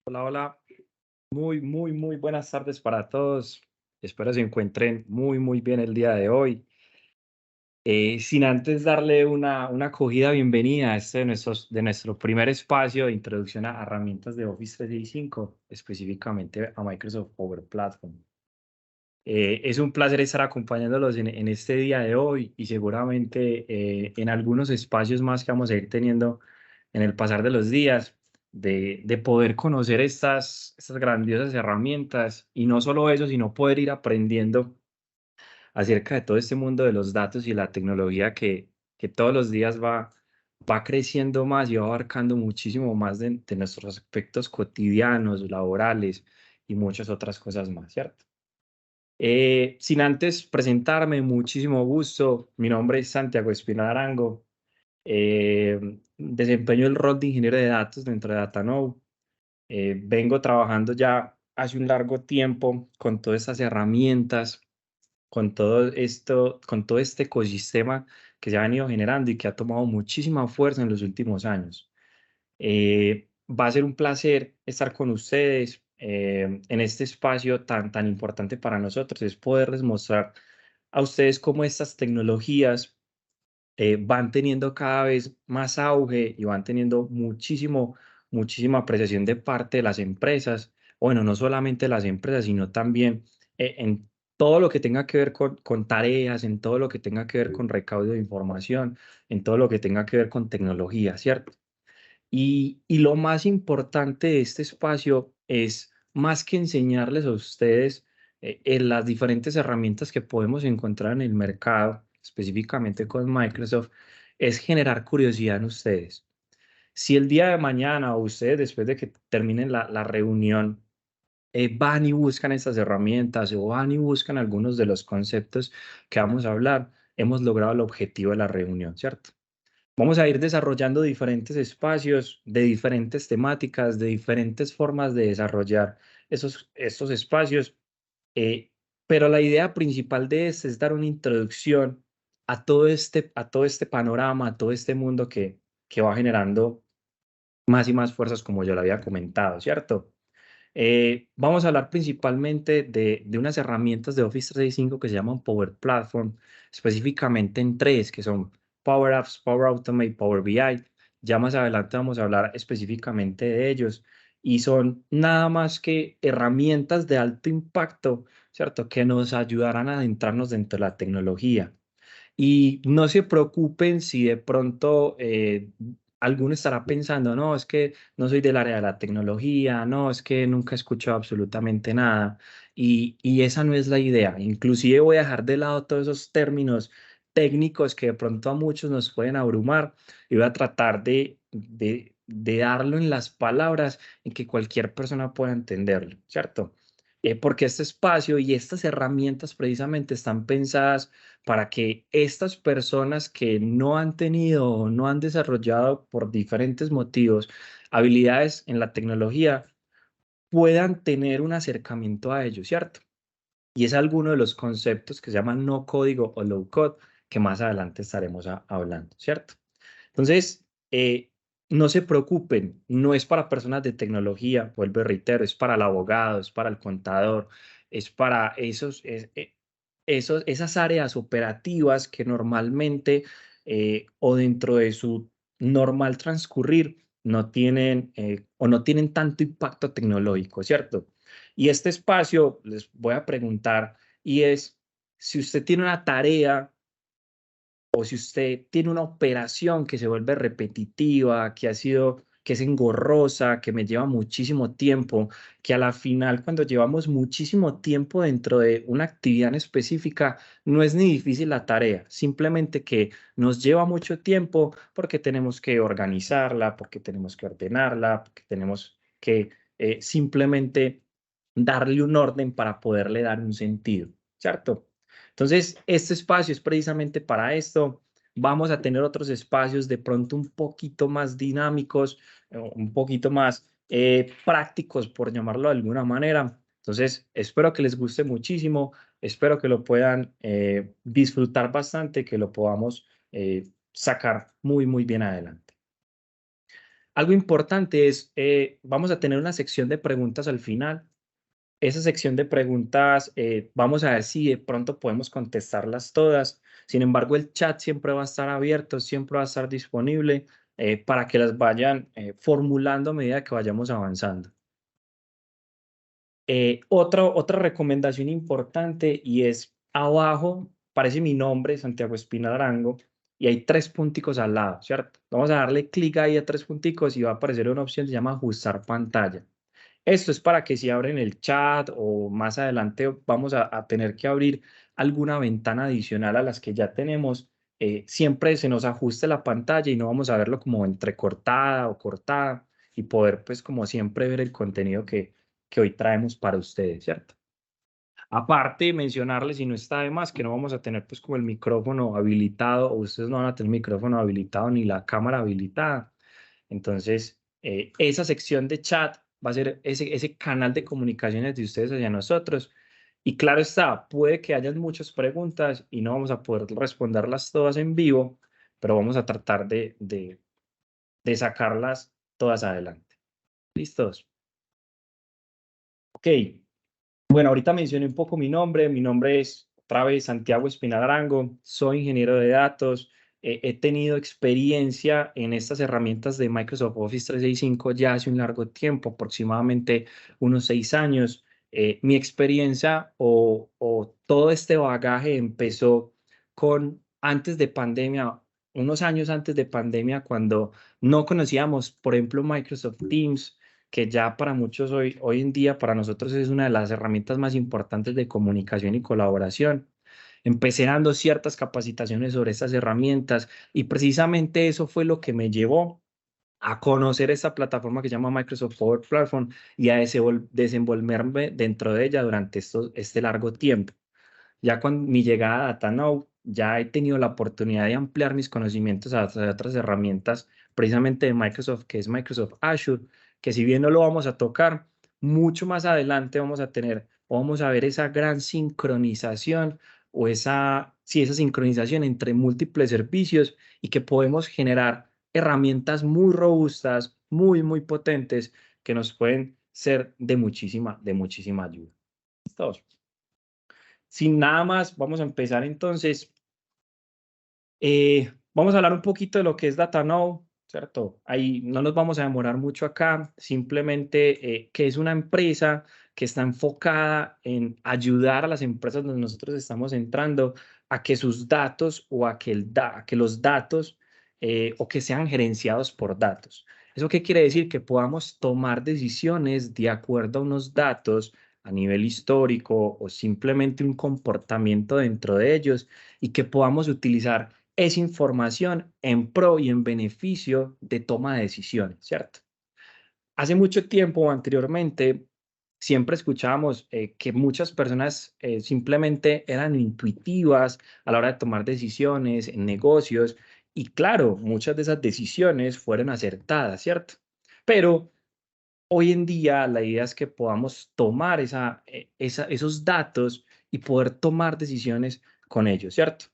Hola, hola. Muy buenas tardes para todos. Espero se encuentren muy bien el día de hoy. Sin antes darle una acogida bienvenida a este de nuestro primer espacio de introducción a herramientas de Office 365, específicamente a Microsoft Power Platform. Es un placer estar acompañándolos en este día de hoy y seguramente en algunos espacios más que vamos a ir teniendo en el pasar de los días, de poder conocer estas grandiosas herramientas y no solo eso, sino poder ir aprendiendo acerca de todo este mundo de los datos y la tecnología que todos los días va creciendo más y va abarcando muchísimo más de nuestros aspectos cotidianos, laborales y muchas otras cosas más, ¿cierto? Sin antes presentarme, muchísimo gusto. Mi nombre es Santiago Espinal Arango. Desempeño el rol de ingeniero de datos dentro de DataKnow. Vengo trabajando ya hace un largo tiempo con todas estas herramientas, con todo esto, con todo este ecosistema que se ha venido generando y que ha tomado muchísima fuerza en los últimos años. Va a ser un placer estar con ustedes en este espacio tan importante para nosotros, es poderles mostrar a ustedes cómo estas tecnologías van teniendo cada vez más auge y van teniendo muchísima apreciación de parte de las empresas. Bueno, no solamente las empresas, sino también en todo lo que tenga que ver con tareas, en todo lo que tenga que ver con recaudo de información, en todo lo que tenga que ver con tecnología, ¿cierto? Y lo más importante de este espacio es, más que enseñarles a ustedes en las diferentes herramientas que podemos encontrar en el mercado, específicamente con Microsoft, es generar curiosidad en ustedes. Si el día de mañana o ustedes después de que terminen la reunión van y buscan estas herramientas o van y buscan algunos de los conceptos que vamos a hablar, hemos logrado el objetivo de la reunión, ¿cierto? Vamos a ir desarrollando diferentes espacios de diferentes temáticas, de diferentes formas de desarrollar estos espacios, eh, pero la idea principal de este es dar una introducción a todo este panorama, a todo este mundo que va generando más y más fuerzas, como yo lo había comentado, ¿cierto? Vamos a hablar principalmente de unas herramientas de Office 365 que se llaman Power Platform, específicamente en tres, que son Power Apps, Power Automate, Power BI. Ya más adelante vamos a hablar específicamente de ellos y son nada más que herramientas de alto impacto, ¿cierto? Que nos ayudarán a adentrarnos dentro de la tecnología. Y no se preocupen si de pronto alguno estará pensando, no, es que no soy del área de la tecnología, no, es que nunca he escuchado absolutamente nada. Y esa no es la idea. Inclusive voy a dejar de lado todos esos términos técnicos que de pronto a muchos nos pueden abrumar y voy a tratar de darlo en las palabras en que cualquier persona pueda entenderlo, ¿cierto? Porque este espacio y estas herramientas precisamente están pensadas para que estas personas que no han tenido o no han desarrollado por diferentes motivos habilidades en la tecnología puedan tener un acercamiento a ello, ¿cierto? Y es alguno de los conceptos que se llaman no código o low code que más adelante estaremos hablando, ¿cierto? Entonces, no se preocupen, no es para personas de tecnología, vuelvo y reitero, es para el abogado, es para el contador, es para esas áreas operativas que normalmente o dentro de su normal transcurrir no tienen o no tienen tanto impacto tecnológico, ¿cierto? Y este espacio les voy a preguntar y es, si usted tiene una tarea o si usted tiene una operación que se vuelve repetitiva, que es engorrosa, que me lleva muchísimo tiempo, que a la final, cuando llevamos muchísimo tiempo dentro de una actividad en específica, no es ni difícil la tarea, simplemente que nos lleva mucho tiempo porque tenemos que organizarla, porque tenemos que ordenarla, porque tenemos que simplemente darle un orden para poderle dar un sentido, ¿cierto? Entonces, este espacio es precisamente para esto. Vamos a tener otros espacios de pronto un poquito más dinámicos, un poquito más prácticos, por llamarlo de alguna manera. Entonces, espero que les guste muchísimo, espero que lo puedan disfrutar bastante, que lo podamos sacar muy bien adelante. Algo importante es, vamos a tener una sección de preguntas al final. Esa sección de preguntas, vamos a ver si de pronto podemos contestarlas todas. Sin embargo, el chat siempre va a estar abierto, siempre va a estar disponible para que las vayan formulando a medida que vayamos avanzando. Otra recomendación importante y es abajo, aparece mi nombre, Santiago Espina Arango, y hay 3 punticos al lado, ¿cierto? Vamos a darle clic ahí a 3 punticos y va a aparecer una opción que se llama ajustar pantalla. Esto es para que si abren el chat o más adelante vamos a tener que abrir alguna ventana adicional a las que ya tenemos, siempre se nos ajuste la pantalla y no vamos a verlo como entrecortada o cortada y poder pues como siempre ver el contenido que hoy traemos para ustedes, ¿cierto? Aparte, mencionarles, y no está de más, que no vamos a tener pues como el micrófono habilitado, o ustedes no van a tener el micrófono habilitado ni la cámara habilitada. Entonces, esa sección de chat va a ser ese canal de comunicaciones de ustedes hacia nosotros. Y claro está, puede que hayan muchas preguntas y no vamos a poder responderlas todas en vivo, pero vamos a tratar de sacarlas todas adelante. ¿Listos? Ok. Bueno, ahorita mencioné un poco mi nombre. Mi nombre es otra vez Santiago Espinal Arango. Soy ingeniero de datos. He tenido experiencia en estas herramientas de Microsoft Office 365 ya hace un largo tiempo, aproximadamente unos 6 años. Mi experiencia o todo este bagaje empezó con antes de pandemia, unos años antes de pandemia, cuando no conocíamos, por ejemplo, Microsoft Teams, que ya para muchos hoy en día, para nosotros es una de las herramientas más importantes de comunicación y colaboración. Empecé dando ciertas capacitaciones sobre estas herramientas y precisamente eso fue lo que me llevó a conocer esta plataforma que se llama Microsoft Power Platform y a desenvolverme dentro de ella durante este largo tiempo. Ya con mi llegada a DataNow, ya he tenido la oportunidad de ampliar mis conocimientos a otras herramientas, precisamente de Microsoft, que es Microsoft Azure, que si bien no lo vamos a tocar, mucho más adelante vamos a tener, o vamos a ver esa gran sincronización o esa sincronización entre múltiples servicios y que podemos generar herramientas muy robustas, muy potentes, que nos pueden ser de muchísima ayuda. ¿Listos? Sin nada más, vamos a empezar entonces. Vamos a hablar un poquito de lo que es DataKnow, ¿cierto? Ahí no nos vamos a demorar mucho acá, simplemente que es una empresa que está enfocada en ayudar a las empresas donde nosotros estamos entrando a que sus datos o a que los datos o que sean gerenciados por datos. ¿Eso qué quiere decir? Que podamos tomar decisiones de acuerdo a unos datos a nivel histórico o simplemente un comportamiento dentro de ellos y que podamos utilizar esa información en pro y en beneficio de toma de decisiones, ¿cierto? Hace mucho tiempo anteriormente, siempre escuchábamos que muchas personas simplemente eran intuitivas a la hora de tomar decisiones en negocios y claro, muchas de esas decisiones fueron acertadas, ¿cierto? Pero hoy en día la idea es que podamos tomar esos datos y poder tomar decisiones con ellos, ¿cierto?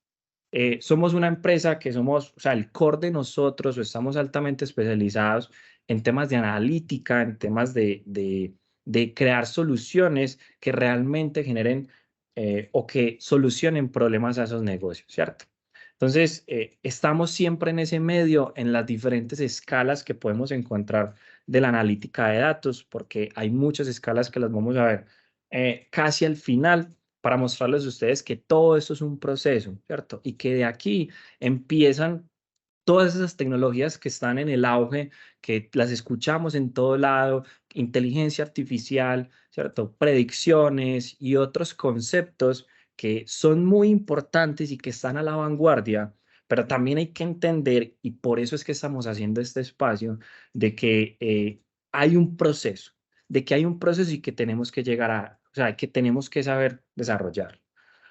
Somos una empresa que somos, o sea, el core de nosotros, o estamos altamente especializados en temas de analítica, en temas de crear soluciones que realmente generen o que solucionen problemas a esos negocios, ¿cierto? Entonces, estamos siempre en ese medio, en las diferentes escalas que podemos encontrar de la analítica de datos, porque hay muchas escalas que las vamos a ver casi al final para mostrarles a ustedes que todo esto es un proceso, ¿cierto? Y que de aquí empiezan todas esas tecnologías que están en el auge, que las escuchamos en todo lado, inteligencia artificial, ¿cierto? Predicciones y otros conceptos que son muy importantes y que están a la vanguardia, pero también hay que entender, y por eso es que estamos haciendo este espacio, de que hay un proceso, de que hay un proceso y que tenemos que llegar o sea, que tenemos que saber desarrollar.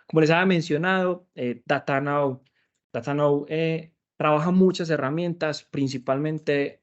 Como les había mencionado, DataNow trabaja muchas herramientas, principalmente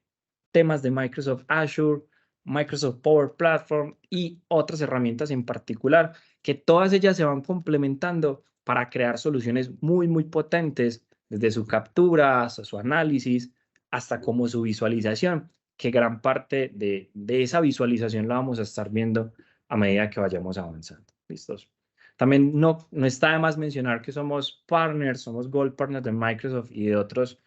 temas de Microsoft Azure, Microsoft Power Platform y otras herramientas en particular, que todas ellas se van complementando para crear soluciones muy potentes, desde su captura hasta su análisis, hasta como su visualización, que gran parte de esa visualización la vamos a estar viendo a medida que vayamos avanzando. ¿Listos? También no está de más mencionar que somos partners, somos Gold Partners de Microsoft y de otros,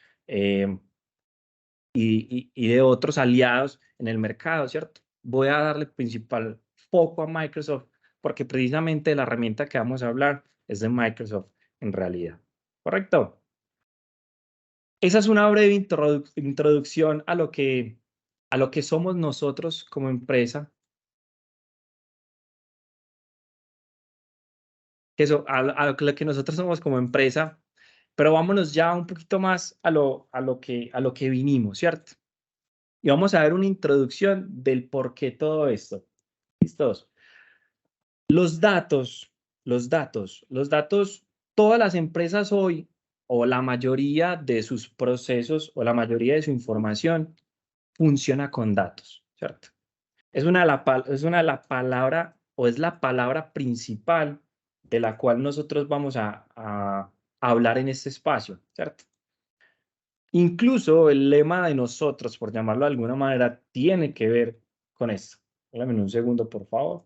y de otros aliados en el mercado, ¿cierto? Voy a darle principal foco a Microsoft porque precisamente la herramienta que vamos a hablar es de Microsoft en realidad. ¿Correcto? Esa es una breve introducción a lo que somos nosotros como empresa. A lo que nosotros somos como empresa, pero vámonos ya un poquito más a lo que vinimos, ¿cierto? Y vamos a ver una introducción del por qué todo esto. ¿Listos? Los datos, los datos, todas las empresas hoy, o la mayoría de sus procesos, o la mayoría de su información, funciona con datos, ¿cierto? Es una de la palabra, o es la palabra principal de la cual nosotros vamos a hablar en este espacio, ¿cierto? Incluso el lema de nosotros, por llamarlo de alguna manera, tiene que ver con esto. Dame un segundo, por favor.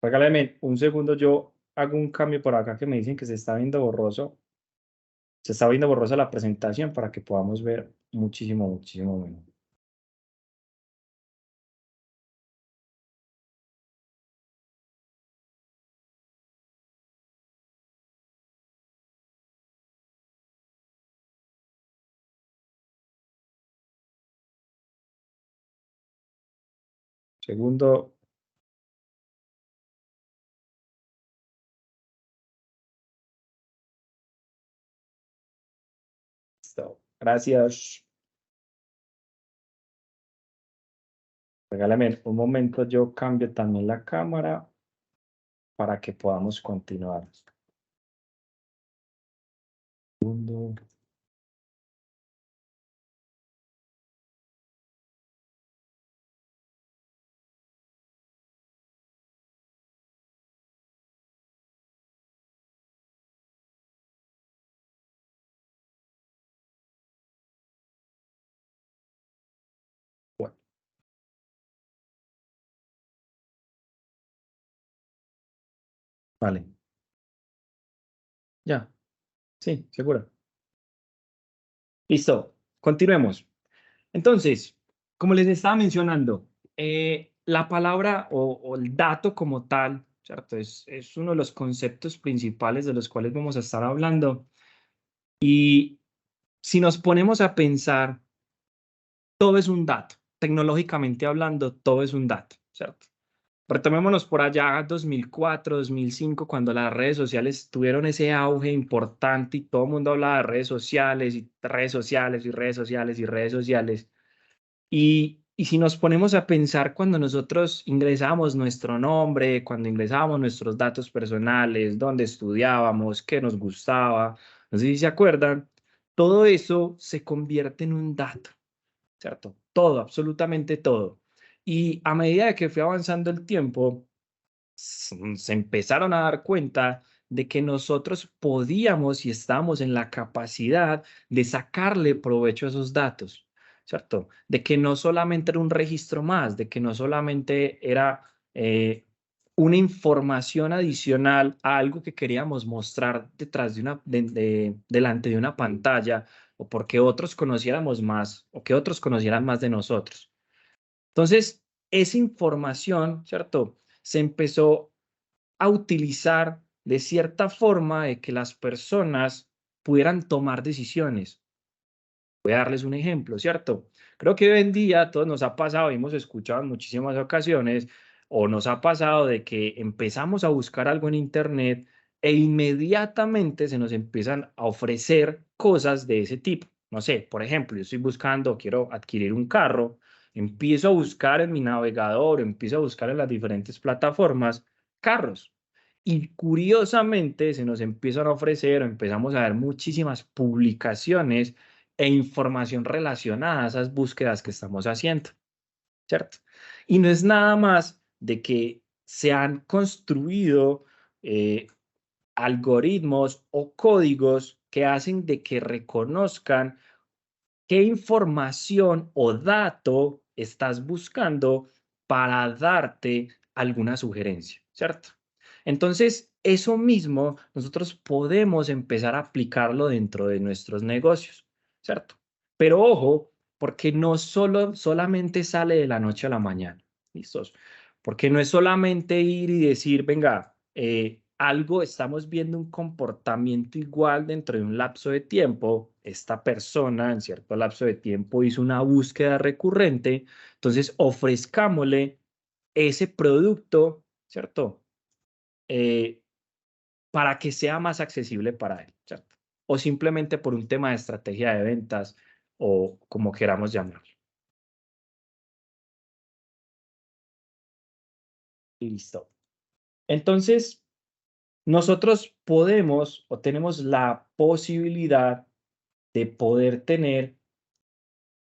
Regálame un segundo, yo hago un cambio por acá que me dicen que se está viendo borroso. Se está viendo borrosa la presentación para que podamos ver muchísimo, muchísimo menos. Segundo, listo. Gracias. Regálame un momento, yo cambio también la cámara para que podamos continuar. Segundo. Bueno, vale. Ya, sí, seguro. Listo, continuemos. Entonces, como les estaba mencionando, la palabra o el dato como tal, ¿cierto? Es uno de los conceptos principales de los cuales vamos a estar hablando. Y si nos ponemos a pensar, todo es un dato. Tecnológicamente hablando, todo es un dato, ¿cierto? Retomémonos por allá 2004, 2005, cuando las redes sociales tuvieron ese auge importante y todo el mundo hablaba de redes sociales y redes sociales y redes sociales y redes sociales. Y si nos ponemos a pensar cuando nosotros ingresamos nuestro nombre, cuando ingresamos nuestros datos personales, dónde estudiábamos, qué nos gustaba, no sé si se acuerdan, todo eso se convierte en un dato, ¿cierto? Todo, absolutamente todo. Y a medida que fue avanzando el tiempo, se empezaron a dar cuenta de que nosotros podíamos y estábamos en la capacidad de sacarle provecho a esos datos, ¿cierto? De que no solamente era un registro más, de que no solamente era una información adicional a algo que queríamos mostrar detrás delante de una pantalla o porque otros conociéramos más o que otros conocieran más de nosotros. Entonces, esa información, ¿cierto? Se empezó a utilizar de cierta forma de que las personas pudieran tomar decisiones. Voy a darles un ejemplo, ¿cierto? Creo que hoy en día a todos nos ha pasado, hemos escuchado en muchísimas ocasiones, o nos ha pasado de que empezamos a buscar algo en internet e inmediatamente se nos empiezan a ofrecer cosas de ese tipo. No sé, por ejemplo, yo estoy buscando, quiero adquirir un carro, empiezo a buscar en mi navegador, empiezo a buscar en las diferentes plataformas carros. Y curiosamente se nos empiezan a ofrecer, o empezamos a ver muchísimas publicaciones e información relacionada a esas búsquedas que estamos haciendo, ¿cierto? Y no es nada más de que se han construido algoritmos o códigos que hacen de que reconozcan qué información o dato estás buscando para darte alguna sugerencia, ¿cierto? Entonces, eso mismo nosotros podemos empezar a aplicarlo dentro de nuestros negocios, ¿cierto? Pero ojo, porque no solamente sale de la noche a la mañana, ¿listos? Porque no es solamente ir y decir, venga, algo, estamos viendo un comportamiento igual dentro de un lapso de tiempo, esta persona en cierto lapso de tiempo hizo una búsqueda recurrente, entonces ofrezcámosle ese producto, ¿cierto? Eh, para que sea más accesible para él, ¿cierto? O simplemente por un tema de estrategia de ventas o como queramos llamarlo. Listo. Entonces, nosotros podemos o tenemos la posibilidad de poder tener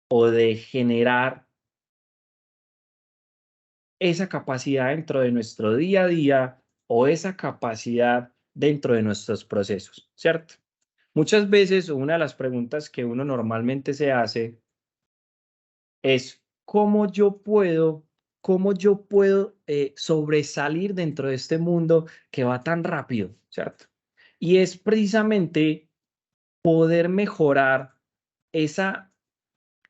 o de generar esa capacidad dentro de nuestro día a día o esa capacidad dentro de nuestros procesos, ¿cierto? Muchas veces una de las preguntas que uno normalmente se hace es cómo yo puedo sobresalir dentro de este mundo que va tan rápido, ¿cierto? Y es precisamente poder mejorar esa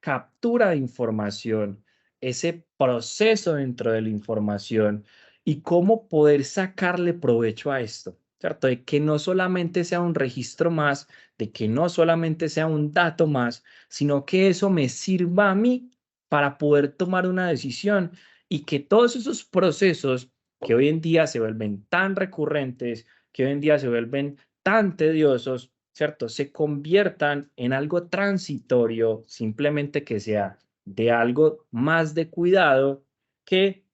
captura de información, ese proceso dentro de la información y cómo poder sacarle provecho a esto, ¿cierto? De que no solamente sea un registro más, de que no solamente sea un dato más, sino que eso me sirva a mí para poder tomar una decisión y que todos esos procesos que hoy en día se vuelven tan recurrentes, que hoy en día se vuelven tan tediosos, ¿cierto? Se conviertan en algo transitorio, simplemente que sea de algo más de cuidado que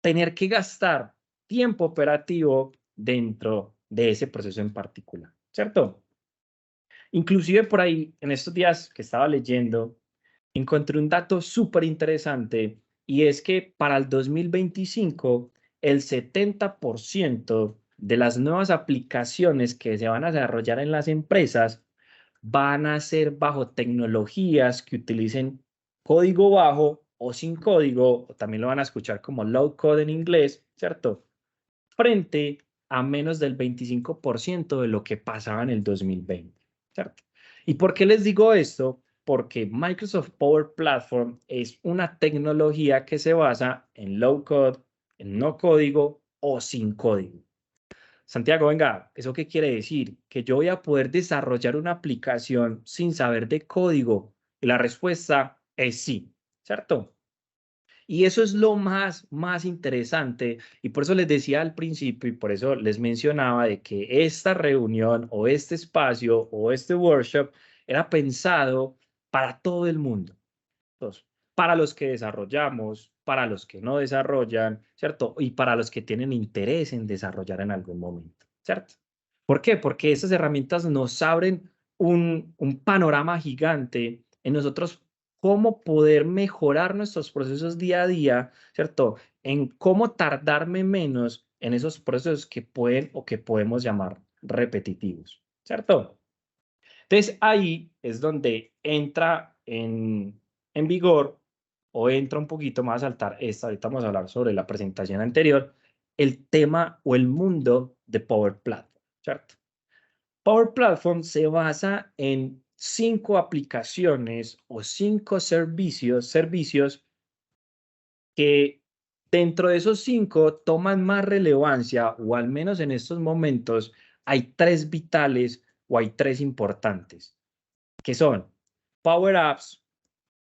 tener que gastar tiempo operativo dentro de ese proceso en particular, ¿cierto? Inclusive por ahí, en estos días que estaba leyendo, encontré un dato súper interesante y es que para el 2025 el 70% de las nuevas aplicaciones que se van a desarrollar en las empresas van a ser bajo tecnologías que utilicen código bajo o sin código, o también lo van a escuchar como low code en inglés, ¿cierto? Frente a menos del 25% de lo que pasaba en el 2020, ¿cierto? ¿Y por qué les digo esto? Porque Microsoft Power Platform es una tecnología que se basa en low code, en no código o sin código. Santiago, venga, ¿eso qué quiere decir? Que yo voy a poder desarrollar una aplicación sin saber de código. Y la respuesta es sí, ¿cierto? Y eso es lo más interesante. Y por eso les decía al principio y por eso les mencionaba de que esta reunión o este espacio o este workshop era pensado para todo el mundo. Entonces, para los que desarrollamos, para los que no desarrollan, ¿cierto? Y para los que tienen interés en desarrollar en algún momento, ¿cierto? ¿Por qué? Porque esas herramientas nos abren un panorama gigante en nosotros cómo poder mejorar nuestros procesos día a día, ¿cierto? En cómo tardarme menos en esos procesos que pueden o que podemos llamar repetitivos, ¿cierto? Entonces ahí es donde entra en vigor o entra un poquito más a saltar esta, ahorita vamos a hablar sobre la presentación anterior, el tema o el mundo de Power Platform, ¿cierto? Power Platform se basa en 5 aplicaciones o 5 servicios que dentro de esos 5 toman más relevancia, o al menos en estos momentos hay 3 vitales o hay 3 importantes que son Power Apps,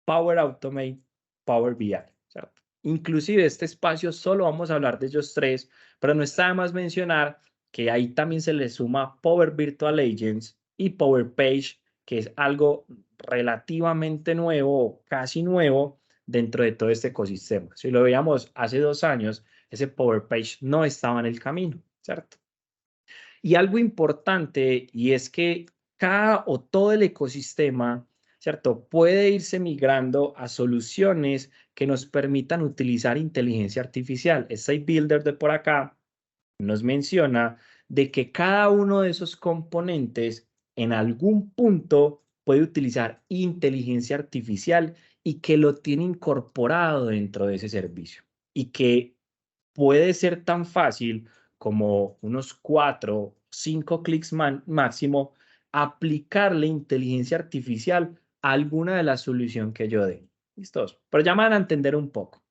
Power Automate, Power BI, ¿cierto? Inclusive este espacio solo vamos a hablar de ellos tres, pero no está de más mencionar que ahí también se le suma Power Virtual Agents y Power Page, que es algo relativamente nuevo o casi nuevo dentro de todo este ecosistema. Si lo veíamos hace 2 años, ese Power Page no estaba en el camino, ¿cierto? Y algo importante, y es que cada o todo el ecosistema, ¿cierto? Puede irse migrando a soluciones que nos permitan utilizar inteligencia artificial. Este builder de por acá nos menciona de que cada uno de esos componentes en algún punto puede utilizar inteligencia artificial y que lo tiene incorporado dentro de ese servicio y que puede ser tan fácil como unos 4, 5 clics máximo aplicarle inteligencia artificial a alguna de las soluciones que yo dé. ¿Listos? Pero ya me van a entender un poco.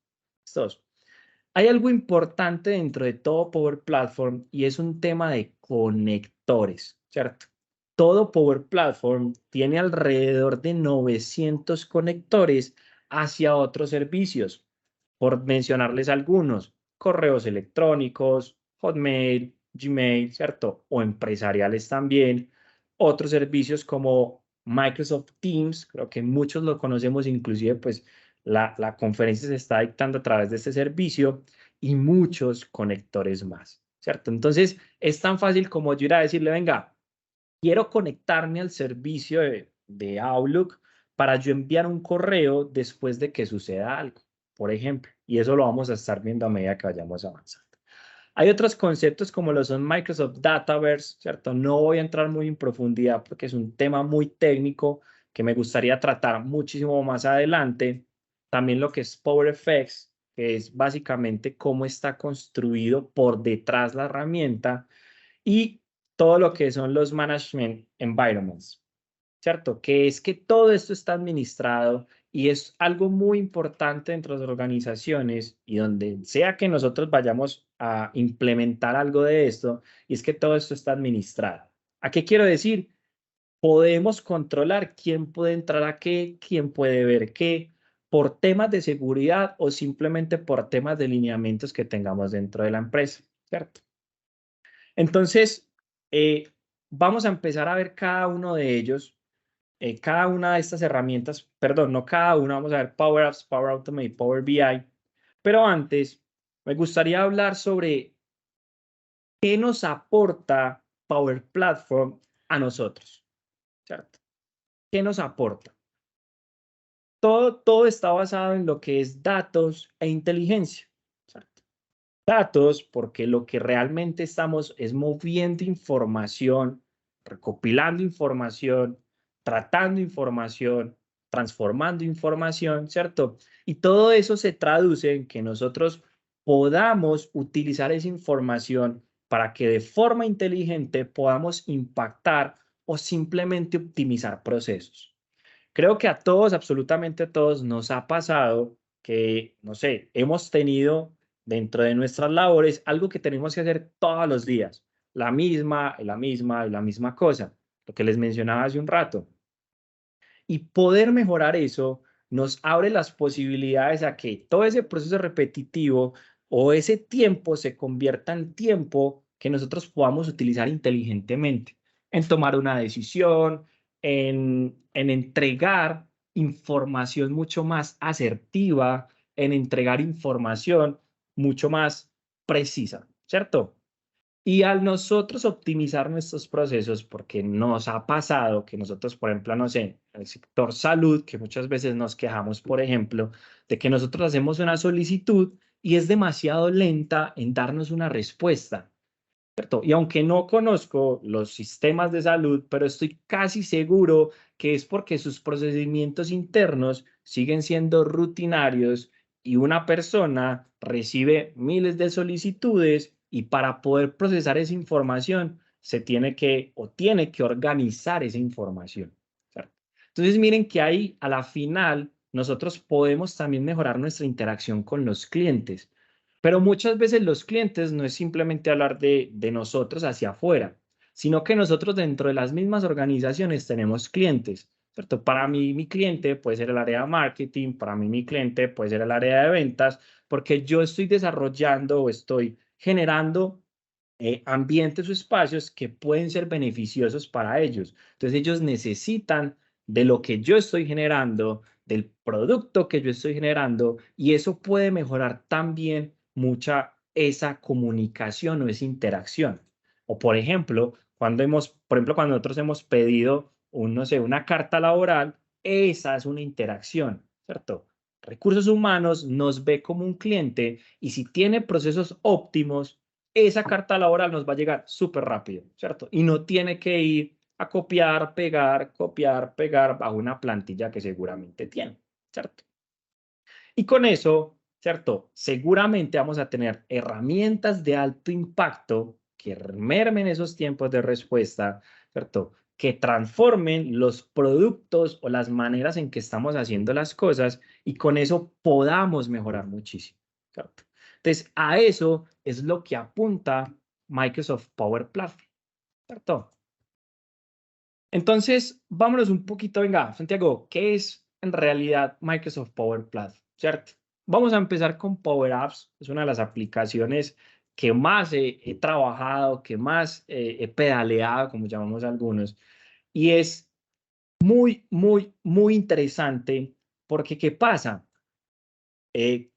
¿Listos? Hay algo importante dentro de todo Power Platform y es un tema de conectores, ¿cierto? Todo Power Platform tiene alrededor de 900 conectores hacia otros servicios, por mencionarles algunos, correos electrónicos, Hotmail, Gmail, ¿cierto? O empresariales también. Otros servicios como Microsoft Teams, creo que muchos lo conocemos, inclusive pues la conferencia se está dictando a través de este servicio y muchos conectores más, ¿cierto? Entonces, es tan fácil como yo ir a decirle, venga, quiero conectarme al servicio de Outlook para yo enviar un correo después de que suceda algo, por ejemplo. Y eso lo vamos a estar viendo a medida que vayamos avanzando. Hay otros conceptos como lo son Microsoft Dataverse, ¿cierto? No voy a entrar muy en profundidad porque es un tema muy técnico que me gustaría tratar muchísimo más adelante. También lo que es PowerFX, que es básicamente cómo está construido por detrás la herramienta y todo lo que son los management environments, ¿cierto? Que es que todo esto está administrado y es algo muy importante dentro de las organizaciones y donde sea que nosotros vayamos a implementar algo de esto, y es que todo esto está administrado. ¿A qué quiero decir? Podemos controlar quién puede entrar a qué, quién puede ver qué, por temas de seguridad o simplemente por temas de lineamientos que tengamos dentro de la empresa, ¿cierto? Entonces, vamos a empezar a ver cada uno de ellos, cada una de estas herramientas, perdón, no cada una, vamos a ver Power Apps, Power Automate, Power BI, pero antes me gustaría hablar sobre qué nos aporta Power Platform a nosotros, ¿cierto? ¿Qué nos aporta? Todo está basado en lo que es datos e inteligencia, ¿cierto? Datos, porque lo que realmente estamos es moviendo información, recopilando información, tratando información, transformando información, ¿cierto? Y todo eso se traduce en que nosotros podamos utilizar esa información para que de forma inteligente podamos impactar o simplemente optimizar procesos. Creo que a todos, absolutamente a todos, nos ha pasado que, no sé, hemos tenido dentro de nuestras labores algo que tenemos que hacer todos los días, la misma cosa, lo que les mencionaba hace un rato. Y poder mejorar eso nos abre las posibilidades a que todo ese proceso repetitivo o ese tiempo se convierta en tiempo que nosotros podamos utilizar inteligentemente, en tomar una decisión, en entregar información mucho más asertiva, en entregar información mucho más precisa, ¿cierto? Y al nosotros optimizar nuestros procesos, porque nos ha pasado que nosotros, por ejemplo, no sé, en el sector salud, que muchas veces nos quejamos, por ejemplo, de que nosotros hacemos una solicitud y es demasiado lenta en darnos una respuesta, ¿cierto? Y aunque no conozco los sistemas de salud, pero estoy casi seguro que es porque sus procedimientos internos siguen siendo rutinarios y una persona recibe miles de solicitudes y para poder procesar esa información se tiene que o tiene que organizar esa información, ¿cierto? Entonces miren que ahí a la final nosotros podemos también mejorar nuestra interacción con los clientes, pero muchas veces los clientes no es simplemente hablar de nosotros hacia afuera, sino que nosotros dentro de las mismas organizaciones tenemos clientes, ¿cierto? Para mí, mi cliente puede ser el área de marketing, para mí, mi cliente puede ser el área de ventas, porque yo estoy desarrollando o estoy generando ambientes o espacios que pueden ser beneficiosos para ellos. Entonces ellos necesitan de lo que yo estoy generando, del producto que yo estoy generando, y eso puede mejorar también mucha esa comunicación o esa interacción. O por ejemplo, cuando nosotros hemos pedido no sé, una carta laboral, esa es una interacción, ¿cierto? Recursos humanos nos ve como un cliente y si tiene procesos óptimos, esa carta laboral nos va a llegar súper rápido, ¿cierto? Y no tiene que ir a copiar, pegar bajo una plantilla que seguramente tiene, ¿cierto? Y con eso, ¿cierto? Seguramente vamos a tener herramientas de alto impacto que mermen esos tiempos de respuesta, ¿cierto? Que transformen los productos o las maneras en que estamos haciendo las cosas y con eso podamos mejorar muchísimo, ¿cierto? Entonces, a eso es lo que apunta Microsoft Power Platform, ¿cierto? Entonces, vámonos un poquito, venga, Santiago, ¿qué es en realidad Microsoft Power Platform? ¿Cierto? Vamos a empezar con Power Apps, es una de las aplicaciones que más he trabajado, que más he pedaleado, como llamamos algunos, y es muy interesante porque ¿qué pasa? Eh,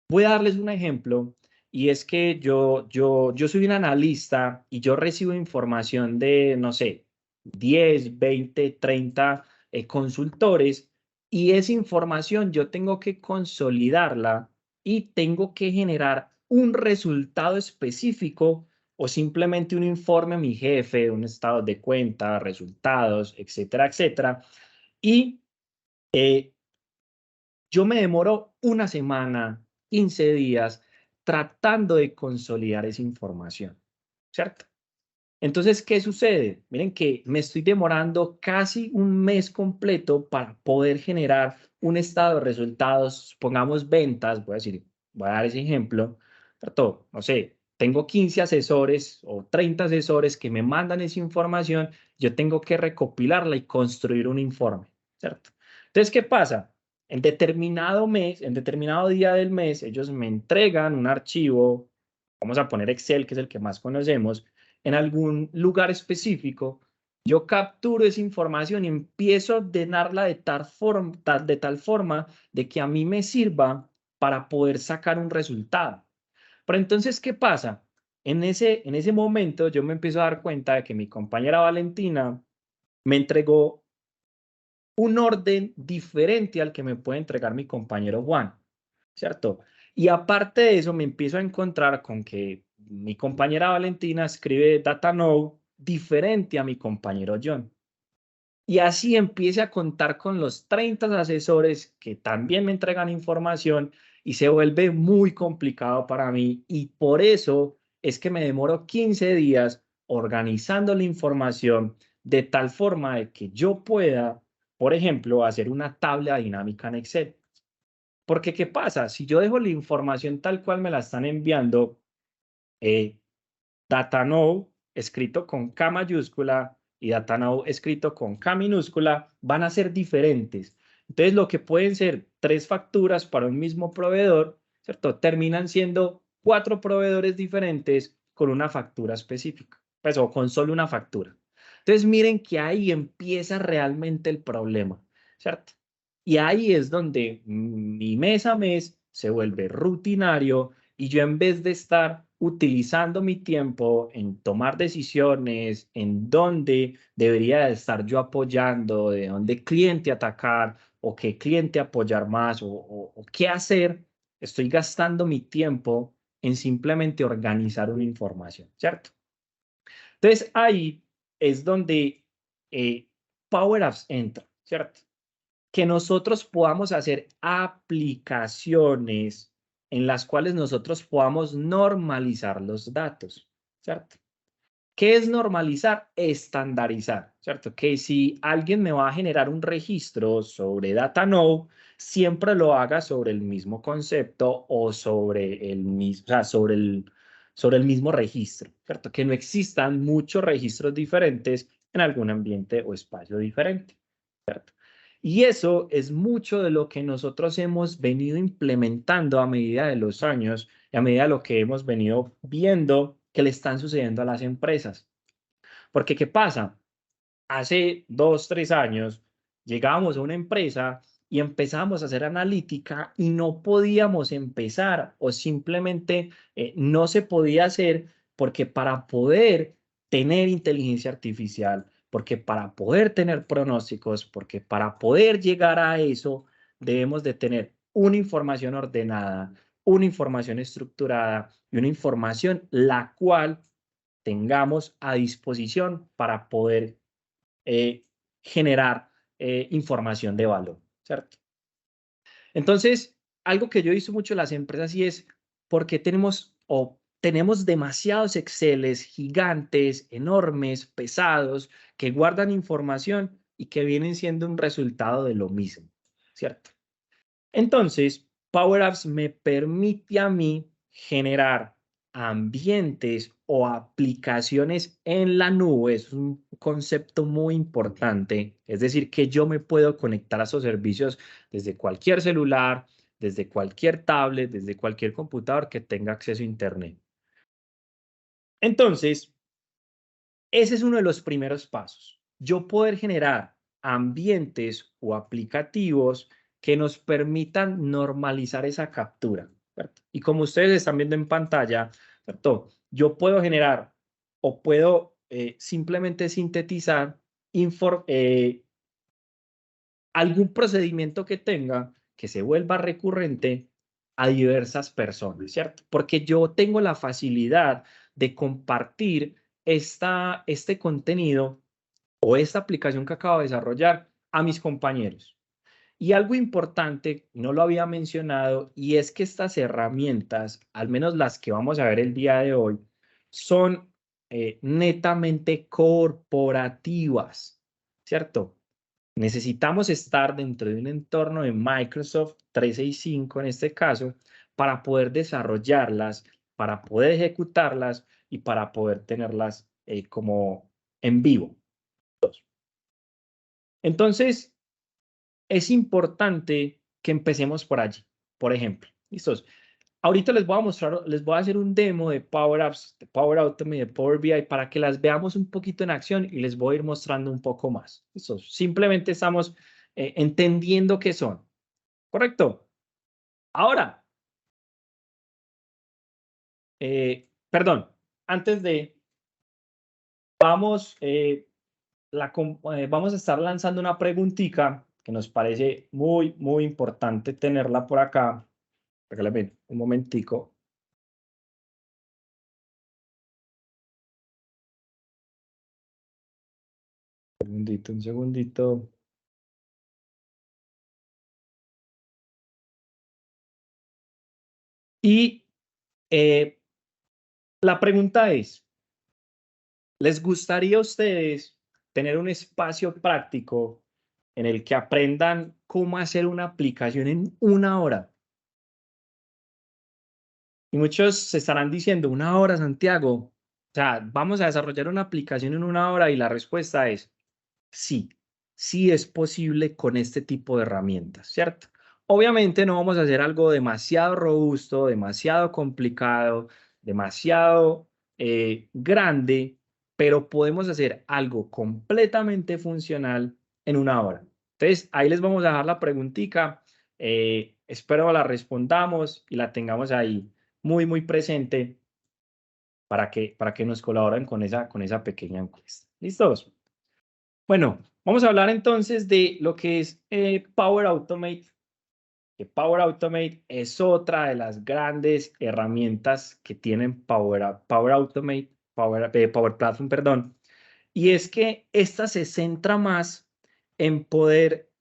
Voy a darles un ejemplo y es que yo soy un analista y yo recibo información de, no sé, 10, 20, 30 consultores y esa información yo tengo que consolidarla y tengo que generar un resultado específico o simplemente un informe a mi jefe, un estado de cuenta, resultados, etcétera, etcétera. Y eh, yo me demoro una semana, 15 días, tratando de consolidar esa información, ¿cierto? Entonces, ¿qué sucede? Miren que me estoy demorando casi un mes completo para poder generar un estado de resultados, pongamos ventas, voy a dar ese ejemplo, ¿cierto? No sé, tengo 15 asesores o 30 asesores que me mandan esa información, yo tengo que recopilarla y construir un informe, ¿cierto? Entonces, ¿qué pasa? En determinado mes, en determinado día del mes, ellos me entregan un archivo, vamos a poner Excel, que es el que más conocemos, en algún lugar específico, yo capturo esa información y empiezo a ordenarla de tal forma de que a mí me sirva para poder sacar un resultado. Pero entonces, ¿qué pasa? En ese momento yo me empiezo a dar cuenta de que mi compañera Valentina me entregó un orden diferente al que me puede entregar mi compañero Juan, ¿cierto? Y aparte de eso, me empiezo a encontrar con que mi compañera Valentina escribe Data Node diferente a mi compañero John. Y así empiece a contar con los 30 asesores que también me entregan información y se vuelve muy complicado para mí. Y por eso es que me demoro 15 días organizando la información de tal forma de que yo pueda, por ejemplo, hacer una tabla dinámica en Excel. Porque, ¿qué pasa? Si yo dejo la información tal cual me la están enviando, eh, Datanow escrito con K mayúscula y Datanow escrito con K minúscula van a ser diferentes. Entonces, lo que pueden ser 3 facturas para un mismo proveedor, ¿cierto? Terminan siendo 4 proveedores diferentes con una factura específica, pues, o con solo una factura. Entonces, miren que ahí empieza realmente el problema, ¿cierto? Y ahí es donde mi mes a mes se vuelve rutinario y yo en vez de estar utilizando mi tiempo en tomar decisiones, en dónde debería estar yo apoyando, de dónde cliente atacar o qué cliente apoyar más o qué hacer, estoy gastando mi tiempo en simplemente organizar una información, ¿cierto? Entonces ahí es donde Power Apps entra, ¿cierto? Que nosotros podamos hacer aplicaciones en las cuales nosotros podamos normalizar los datos, ¿cierto? ¿Qué es normalizar? Estandarizar, ¿cierto? Que si alguien me va a generar un registro sobre DataNow, siempre lo haga sobre el mismo concepto o sobre el mismo, o sea, sobre el mismo registro, ¿cierto? Que no existan muchos registros diferentes en algún ambiente o espacio diferente, ¿cierto? Y eso es mucho de lo que nosotros hemos venido implementando a medida de los años y a medida de lo que hemos venido viendo que le están sucediendo a las empresas. Porque, ¿qué pasa? Hace 2, 3 años llegábamos a una empresa y empezamos a hacer analítica y no podíamos empezar o simplemente no se podía hacer porque para poder tener inteligencia artificial, porque para poder tener pronósticos, porque para poder llegar a eso debemos de tener una información ordenada, una información estructurada y una información la cual tengamos a disposición para poder eh, generar información de valor, ¿cierto? Entonces, algo que yo he visto mucho en las empresas y es porque tenemos demasiados Exceles gigantes, enormes, pesados, que guardan información y que vienen siendo un resultado de lo mismo, ¿cierto? Entonces, Power Apps me permite a mí generar ambientes o aplicaciones en la nube. Es un concepto muy importante. Es decir, que yo me puedo conectar a esos servicios desde cualquier celular, desde cualquier tablet, desde cualquier computador que tenga acceso a Internet. Entonces, ese es uno de los primeros pasos. Yo poder generar ambientes o aplicativos que nos permitan normalizar esa captura, ¿cierto? Y como ustedes están viendo en pantalla, ¿cierto? Yo puedo generar o puedo simplemente sintetizar algún procedimiento que tenga que se vuelva recurrente a diversas personas, ¿cierto? Porque yo tengo la facilidad de compartir este contenido o esta aplicación que acabo de desarrollar a mis compañeros. Y algo importante, no lo había mencionado, y es que estas herramientas, al menos las que vamos a ver el día de hoy, son netamente corporativas, ¿cierto? Necesitamos estar dentro de un entorno de Microsoft 365 en este caso para poder desarrollarlas, para poder ejecutarlas y para poder tenerlas como en vivo. Entonces, es importante que empecemos por allí. Por ejemplo, ¿listos? Ahorita les voy a mostrar, les voy a hacer un demo de Power Apps, de Power Automate, de Power BI para que las veamos un poquito en acción y les voy a ir mostrando un poco más. ¿Listo? Simplemente estamos entendiendo qué son. ¿Correcto? Ahora, perdón, antes de, vamos a estar lanzando una preguntita que nos parece muy, muy importante tenerla por acá. Regálame un momentico. Un segundito. Y la pregunta es, ¿les gustaría a ustedes tener un espacio práctico en el que aprendan cómo hacer una aplicación en 1 hora? Y muchos se estarán diciendo, 1 hora, Santiago. O sea, vamos a desarrollar una aplicación en 1 hora y la respuesta es sí, sí es posible con este tipo de herramientas, ¿cierto? Obviamente no vamos a hacer algo demasiado robusto, demasiado complicado, demasiado grande, pero podemos hacer algo completamente funcional en 1 hora. Entonces, ahí les vamos a dejar la preguntita. Espero la respondamos y la tengamos ahí muy, muy presente para que nos colaboren con esa pequeña encuesta. ¿Listos? Bueno, vamos a hablar entonces de lo que es Power Automate, que Power Automate es otra de las grandes herramientas que tienen Power Automate, Power Platform, perdón, y es que esta se centra más en poder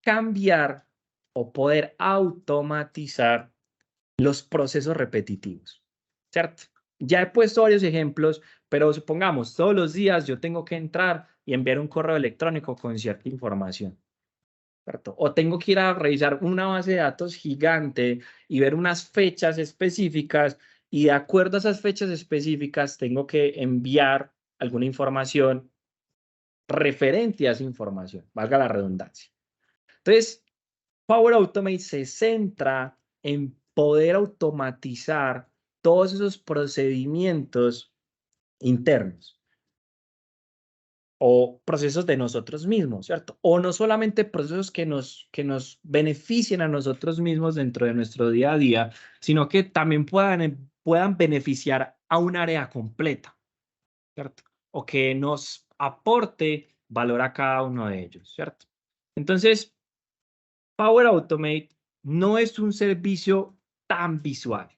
cambiar o poder automatizar los procesos repetitivos, ¿cierto? Ya he puesto varios ejemplos, pero supongamos, todos los días yo tengo que entrar y enviar un correo electrónico con cierta información, ¿cierto? O tengo que ir a revisar una base de datos gigante y ver unas fechas específicas y de acuerdo a esas fechas específicas tengo que enviar alguna información referente a esa información, valga la redundancia. Entonces, Power Automate se centra en poder automatizar todos esos procedimientos internos o procesos de nosotros mismos, ¿cierto? O no solamente procesos que nos beneficien a nosotros mismos dentro de nuestro día a día, sino que también puedan beneficiar a un área completa, ¿cierto? O que nos aporte valor a cada uno de ellos, ¿cierto? Entonces, Power Automate no es un servicio tan visual.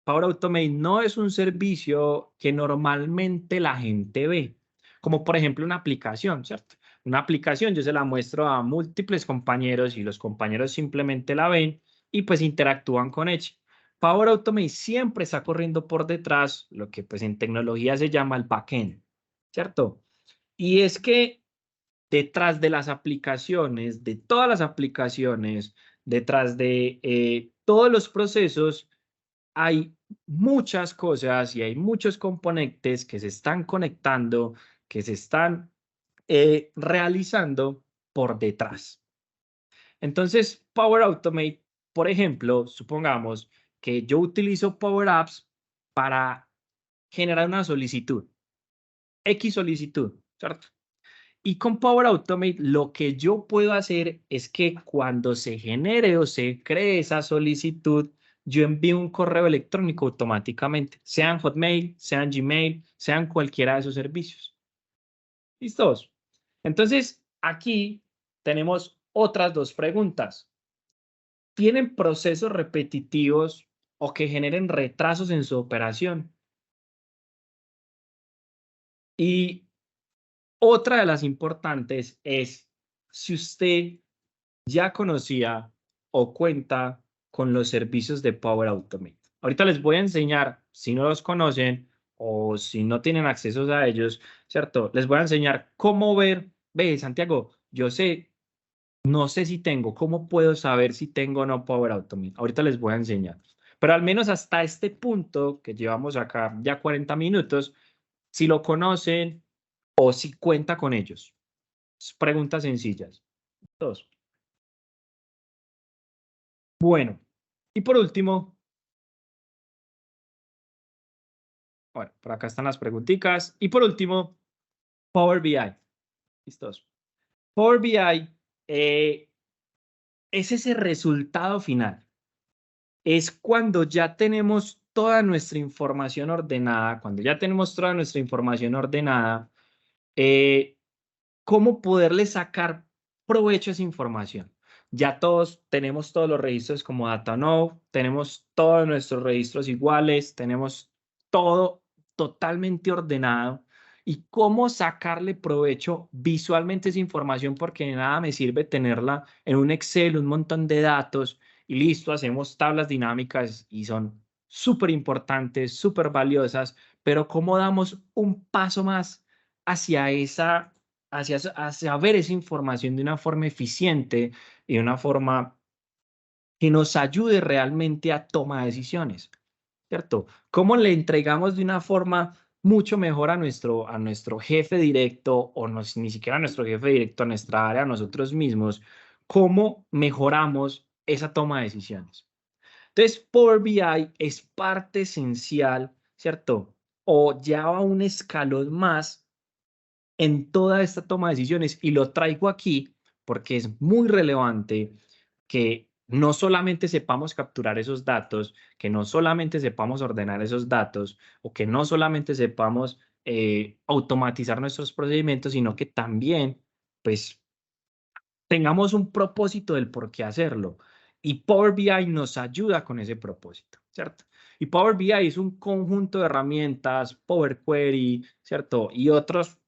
Power Automate no es un servicio que normalmente la gente ve, como por ejemplo una aplicación, ¿cierto? Una aplicación yo se la muestro a múltiples compañeros y los compañeros simplemente la ven y pues interactúan con ella. Power Automate siempre está corriendo por detrás lo que pues en tecnología se llama el backend, ¿cierto? Y es que detrás de las aplicaciones, de todas las aplicaciones, detrás de todos los procesos, hay muchas cosas y hay muchos componentes que se están conectando, que se están realizando por detrás. Entonces, Power Automate, por ejemplo, supongamos que yo utilizo Power Apps para generar una solicitud, X solicitud, ¿cierto? Y con Power Automate lo que yo puedo hacer es que cuando se genere o se cree esa solicitud, yo envío un correo electrónico automáticamente, sea en Hotmail, sea en Gmail, sea en cualquiera de esos servicios. ¿Listos? Entonces, aquí tenemos otras dos preguntas. ¿Tienen procesos repetitivos o que generen retrasos en su operación? Y otra de las importantes es si usted ya conocía o cuenta con los servicios de Power Automate. Ahorita les voy a enseñar, si no los conocen o si no tienen acceso a ellos, ¿cierto? Les voy a enseñar cómo ver, ve, Santiago, yo sé, no sé si tengo, ¿cómo puedo saber si tengo o no Power Automate? Ahorita les voy a enseñar. Pero al menos hasta este punto que llevamos acá ya 40 minutos, si lo conocen o si cuenta con ellos. Preguntas sencillas. Dos. Bueno, y por último, bueno, por acá están las preguntitas. Y por último, Power BI. Listos. Power BI es ese resultado final. Es cuando ya tenemos toda nuestra información ordenada, cuando ya tenemos toda nuestra información ordenada, eh, cómo poderle sacar provecho a esa información. Ya todos tenemos todos los registros como DataNow, tenemos todos nuestros registros iguales, tenemos todo totalmente ordenado. Y cómo sacarle provecho visualmente a esa información, porque de nada me sirve tenerla en un Excel, un montón de datos y listo, hacemos tablas dinámicas y son súper importantes, súper valiosas, pero cómo damos un paso más hacia hacia ver esa información de una forma eficiente y de una forma que nos ayude realmente a tomar decisiones, ¿cierto? ¿Cómo le entregamos de una forma mucho mejor a nuestro jefe directo o ni siquiera a nuestro jefe directo, a nuestra área, a nosotros mismos? ¿Cómo mejoramos esa toma de decisiones? Entonces, Power BI es parte esencial, ¿cierto? O ya va un escalón más en toda esta toma de decisiones y lo traigo aquí porque es muy relevante que no solamente sepamos capturar esos datos, que no solamente sepamos ordenar esos datos o que no solamente sepamos automatizar nuestros procedimientos, sino que también pues tengamos un propósito del por qué hacerlo. Y Power BI nos ayuda con ese propósito, ¿cierto? Y Power BI es un conjunto de herramientas, Power Query, ¿cierto? Y otros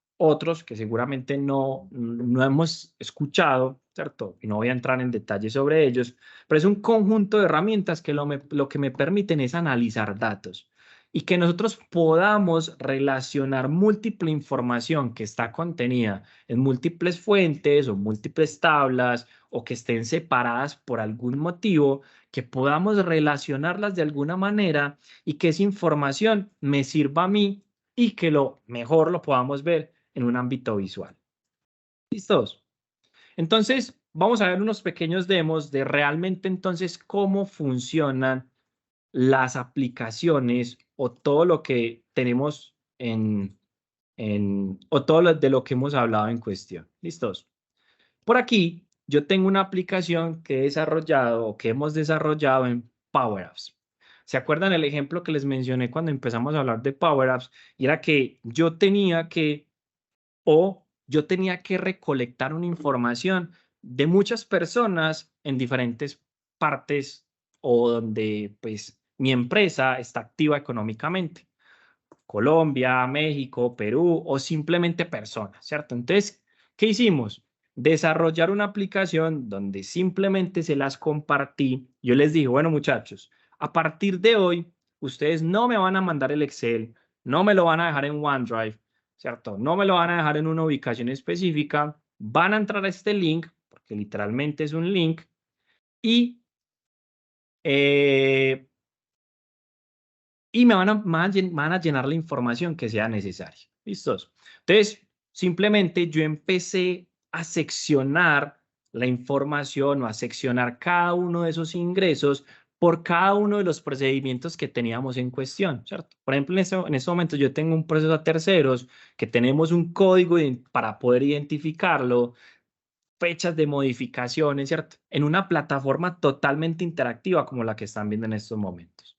que seguramente no hemos escuchado, ¿cierto? Y no voy a entrar en detalle sobre ellos, pero es un conjunto de herramientas que lo que me permiten es analizar datos y que nosotros podamos relacionar múltiple información que está contenida en múltiples fuentes o múltiples tablas o que estén separadas por algún motivo, que podamos relacionarlas de alguna manera y que esa información me sirva a mí y que lo mejor lo podamos ver en un ámbito visual. ¿Listos? Entonces, vamos a ver unos pequeños demos de realmente entonces cómo funcionan las aplicaciones o todo lo que tenemos o todo de lo que hemos hablado en cuestión. ¿Listos? Por aquí yo tengo una aplicación que he desarrollado o que hemos desarrollado en Power Apps. ¿Se acuerdan el ejemplo que les mencioné cuando empezamos a hablar de Power Apps? Y era que yo tenía que recolectar una información de muchas personas en diferentes partes o donde pues mi empresa está activa económicamente. Colombia, México, Perú o simplemente personas, ¿cierto? Entonces, ¿qué hicimos? Desarrollar una aplicación donde simplemente se las compartí. Yo les dije, bueno, muchachos, a partir de hoy, ustedes no me van a mandar el Excel, no me lo van a dejar en OneDrive, ¿cierto? No me lo van a dejar en una ubicación específica, van a entrar a este link, porque literalmente es un link, y eh, van a llenar la información que sea necesaria. ¿Listos? Entonces, simplemente yo empecé a seccionar la información o a seccionar cada uno de esos ingresos por cada uno de los procedimientos que teníamos en cuestión, ¿cierto? Por ejemplo, en este momento yo tengo un proceso a terceros que tenemos un código para poder identificarlo, fechas de modificaciones, ¿cierto? En una plataforma totalmente interactiva como la que están viendo en estos momentos,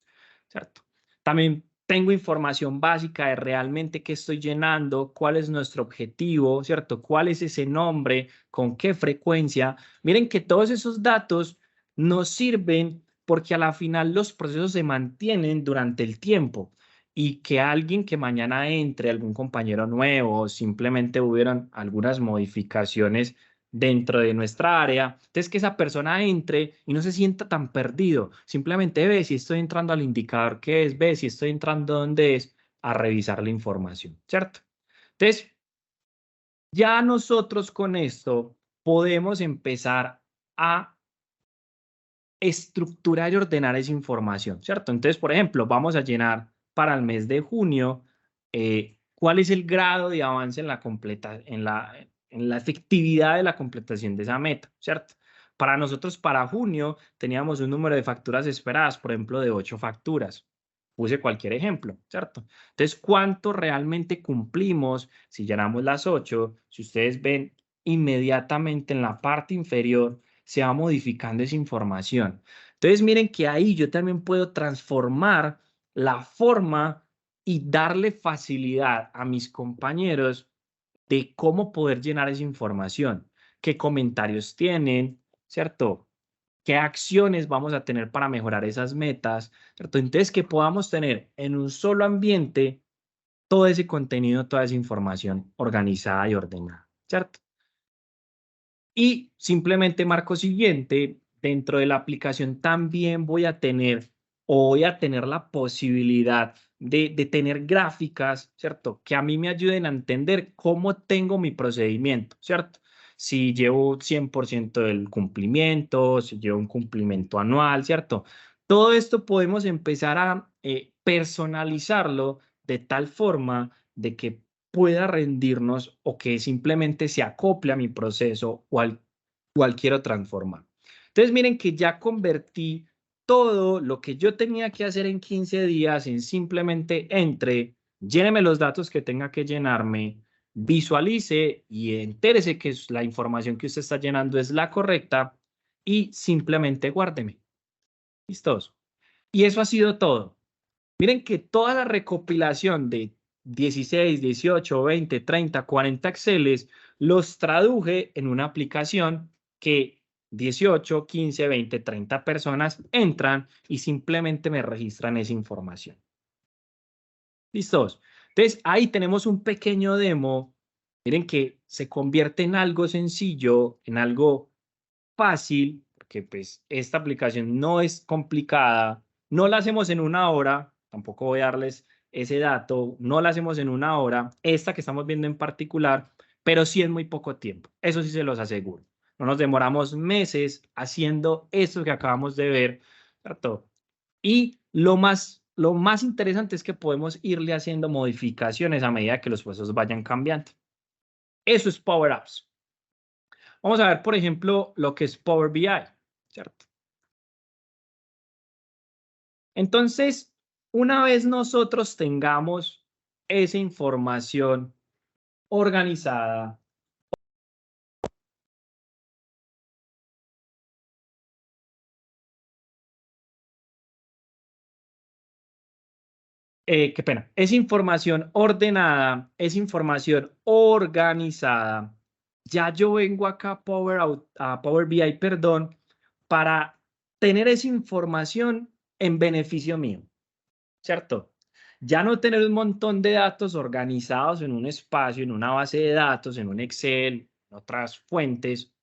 ¿cierto? También tengo información básica de realmente qué estoy llenando, cuál es nuestro objetivo, ¿cierto? ¿Cuál es ese nombre? ¿Con qué frecuencia? Miren que todos esos datos nos sirven porque a la final los procesos se mantienen durante el tiempo y que alguien que mañana entre, algún compañero nuevo, o simplemente hubieran algunas modificaciones dentro de nuestra área. Entonces, que esa persona entre y no se sienta tan perdido. Simplemente ve si estoy entrando al indicador que es, ve si estoy entrando donde es, a revisar la información, ¿cierto? Entonces, ya nosotros con esto podemos empezar a estructurar y ordenar esa información, ¿cierto? Entonces, por ejemplo, vamos a llenar para el mes de junio cuál es el grado de avance en la efectividad de la completación de esa meta, ¿cierto? Para nosotros, para junio, teníamos un número de facturas esperadas, por ejemplo, de 8 facturas. Puse cualquier ejemplo, ¿cierto? Entonces, ¿cuánto realmente cumplimos si llenamos las 8? Si ustedes ven inmediatamente en la parte inferior, se va modificando esa información. Entonces, miren que ahí yo también puedo transformar la forma y darle facilidad a mis compañeros de cómo poder llenar esa información, qué comentarios tienen, ¿cierto? ¿Qué acciones vamos a tener para mejorar esas metas? ¿Cierto? Entonces, que podamos tener en un solo ambiente todo ese contenido, toda esa información organizada y ordenada, ¿cierto? Y simplemente marco siguiente, dentro de la aplicación también voy a tener la posibilidad de tener gráficas, ¿cierto? Que a mí me ayuden a entender cómo tengo mi procedimiento, ¿cierto? Si llevo 100% del cumplimiento, si llevo un cumplimiento anual, ¿cierto? Todo esto podemos empezar a personalizarlo de tal forma de que pueda rendirnos o que simplemente se acople a mi proceso o al cual quiero transformar. Entonces, miren que ya convertí todo lo que yo tenía que hacer en 15 días en simplemente entre, lléneme los datos que tenga que llenarme, visualice y entérese que la información que usted está llenando es la correcta y simplemente guárdeme. ¿Listos? Y eso ha sido todo. Miren que toda la recopilación de 16, 18, 20, 30, 40 Exceles los traduje en una aplicación que 18, 15, 20, 30 personas entran y simplemente me registran esa información. ¿Listos? Entonces, ahí tenemos un pequeño demo. Miren que se convierte en algo sencillo, en algo fácil, porque pues esta aplicación no es complicada, no la hacemos en una hora, tampoco voy a darles ese dato, no la hacemos en una hora, esta que estamos viendo en particular, pero sí en muy poco tiempo, eso sí se los aseguro. No nos demoramos meses haciendo esto que acabamos de ver, ¿cierto? Y lo más interesante es que podemos irle haciendo modificaciones a medida que los procesos vayan cambiando. Eso es Power Apps. Vamos a ver, por ejemplo, lo que es Power BI, ¿cierto? Entonces, una vez nosotros tengamos esa información organizada. Qué pena, es información ordenada, es información organizada. Ya yo vengo acá a Power BI, perdón, para tener esa información en beneficio mío, ¿cierto? Ya no tener un montón de datos organizados en un espacio, en una base de datos, en un Excel, en otras fuentes.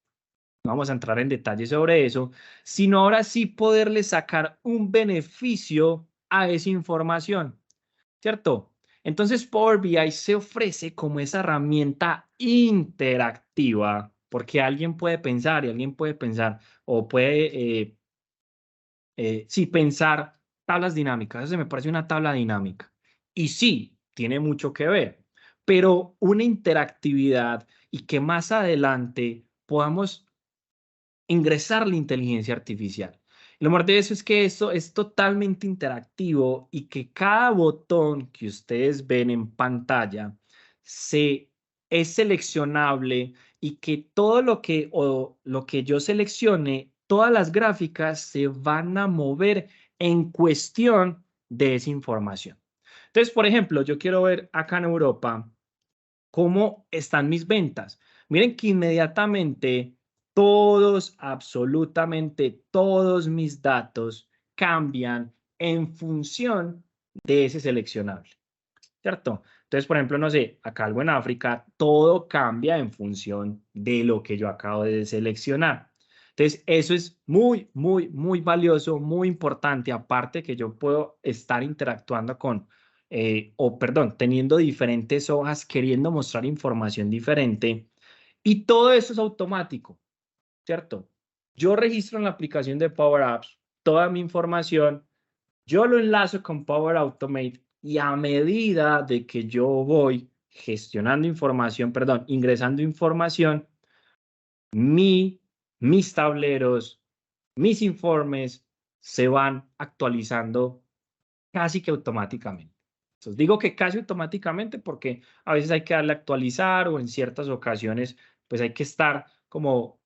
No vamos a entrar en detalle sobre eso, sino ahora sí poderle sacar un beneficio a esa información. ¿Cierto? Entonces Power BI se ofrece como esa herramienta interactiva, porque alguien puede pensar y alguien puede pensar o puede, sí, pensar tablas dinámicas. Eso me parece una tabla dinámica. Y sí, tiene mucho que ver, pero una interactividad y que más adelante podamos ingresar la inteligencia artificial. Lo mejor de eso es que esto es totalmente interactivo y que cada botón que ustedes ven en pantalla es seleccionable y que todo lo que yo seleccione, todas las gráficas se van a mover en cuestión de esa información. Entonces, por ejemplo, yo quiero ver acá en Europa cómo están mis ventas. Miren que inmediatamente todos, absolutamente todos mis datos cambian en función de ese seleccionable, ¿cierto? Entonces, por ejemplo, no sé, acá algo en África, todo cambia en función de lo que yo acabo de seleccionar. Entonces, eso es muy, muy, muy valioso, muy importante, aparte que yo puedo estar interactuando con, o perdón, teniendo diferentes hojas, queriendo mostrar información diferente, y todo eso es automático, ¿cierto? Yo registro en la aplicación de Power Apps toda mi información, yo lo enlazo con Power Automate y a medida de que yo voy gestionando información, perdón, ingresando información, mis tableros, mis informes se van actualizando casi que automáticamente. Entonces, digo que casi automáticamente porque a veces hay que darle a actualizar o en ciertas ocasiones pues hay que estar como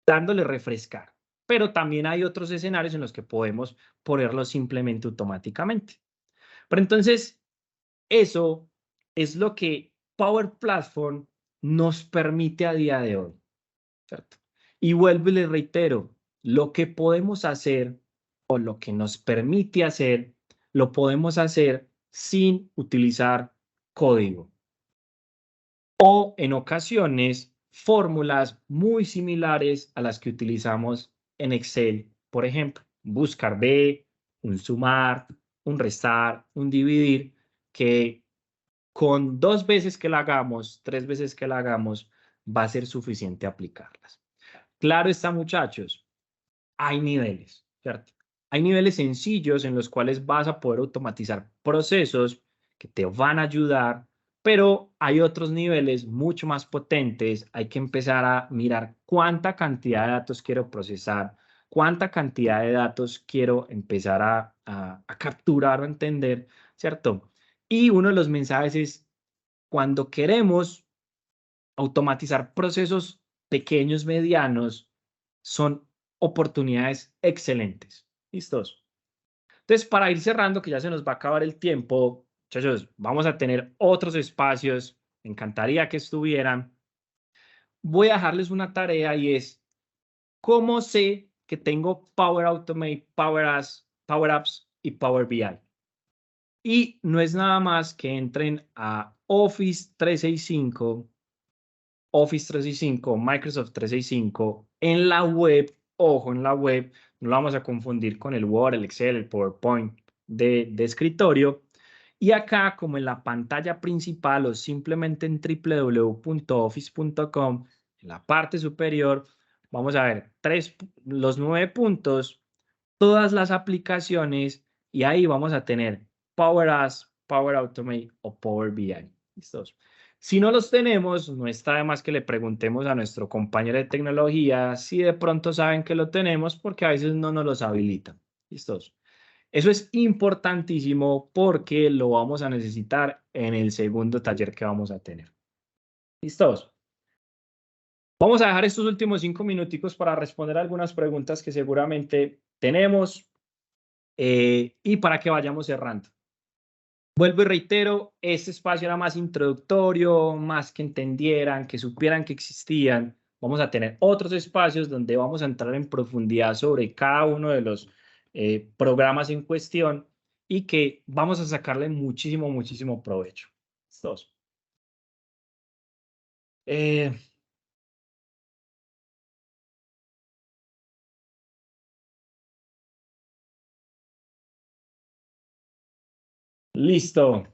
dándole refrescar. Pero también hay otros escenarios en los que podemos ponerlo simplemente automáticamente. Pero entonces, eso es lo que Power Platform nos permite a día de hoy, ¿cierto? Y vuelvo y le reitero, lo que podemos hacer o lo que nos permite hacer, lo podemos hacer sin utilizar código o en ocasiones fórmulas muy similares a las que utilizamos en Excel. Por ejemplo, buscar B, un sumar, un restar, un dividir, que con 2 veces que la hagamos, 3 veces que la hagamos, va a ser suficiente aplicarlas. Claro está, muchachos, hay niveles, ¿cierto? Hay niveles sencillos en los cuales vas a poder automatizar procesos que te van a ayudar, pero hay otros niveles mucho más potentes. Hay que empezar a mirar cuánta cantidad de datos quiero procesar, cuánta cantidad de datos quiero empezar a capturar o entender, ¿cierto? Y uno de los mensajes es, cuando queremos automatizar procesos pequeños, medianos, son oportunidades excelentes. ¿Listos? Entonces, para ir cerrando, que ya se nos va a acabar el tiempo, muchachos, vamos a tener otros espacios. Me encantaría que estuvieran. Voy a dejarles una tarea y es, ¿cómo sé que tengo Power Automate, Power Apps y Power BI? Y no es nada más que entren a Office 365, Microsoft 365, en la web, ojo, en la web, no lo vamos a confundir con el Word, el Excel, el PowerPoint de escritorio. Y acá, como en la pantalla principal o simplemente en www.office.com, en la parte superior, vamos a ver los 9 puntos, todas las aplicaciones, y ahí vamos a tener Power Apps, Power Automate o Power BI. ¿Listos? Si no los tenemos, no está de más que le preguntemos a nuestro compañero de tecnología si de pronto saben que lo tenemos, porque a veces no nos los habilitan. ¿Listos? Eso es importantísimo porque lo vamos a necesitar en el segundo taller que vamos a tener. ¿Listos? Vamos a dejar estos últimos 5 minuticos para responder algunas preguntas que seguramente tenemos y para que vayamos cerrando. Vuelvo y reitero, este espacio era más introductorio, más que entendieran, que supieran que existían. Vamos a tener otros espacios donde vamos a entrar en profundidad sobre cada uno de los programas en cuestión y que vamos a sacarle muchísimo, muchísimo provecho. Dos. Eh, listo.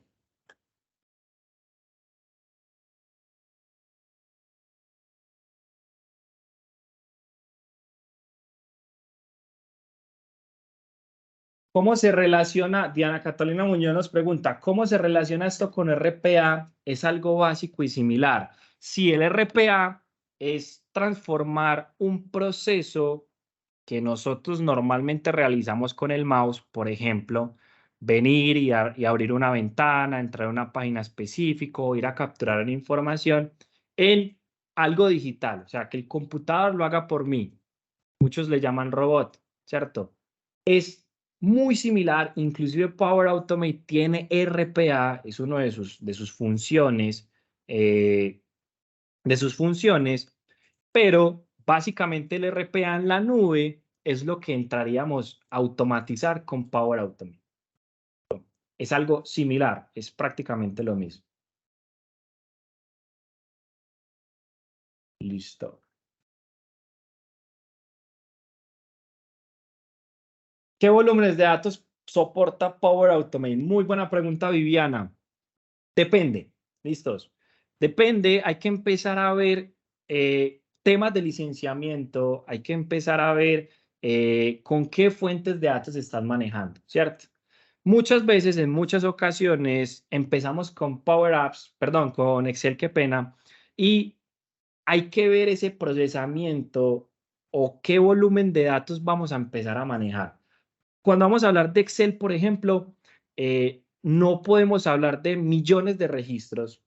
¿Cómo se relaciona? Diana Catalina Muñoz nos pregunta, ¿cómo se relaciona esto con RPA? Es algo básico y similar. Si el RPA es transformar un proceso que nosotros normalmente realizamos con el mouse, por ejemplo, venir y abrir una ventana, entrar a una página específica, ir a capturar una información en algo digital, o sea, que el computador lo haga por mí. Muchos le llaman robot, ¿cierto? Es muy similar, inclusive Power Automate tiene RPA, es uno de sus funciones, eh, pero básicamente el RPA en la nube es lo que entraríamos a automatizar con Power Automate. Es algo similar, es prácticamente lo mismo. Listo. ¿Qué volúmenes de datos soporta Power Automate? Muy buena pregunta, Viviana. Depende, listos. Depende, hay que empezar a ver temas de licenciamiento, hay que empezar a ver con qué fuentes de datos se están manejando, ¿cierto? Muchas veces, en muchas ocasiones, empezamos con Power Apps, perdón, con Excel, qué pena, y hay que ver ese procesamiento o qué volumen de datos vamos a empezar a manejar. Cuando vamos a hablar de Excel, por ejemplo, no podemos hablar de millones de registros,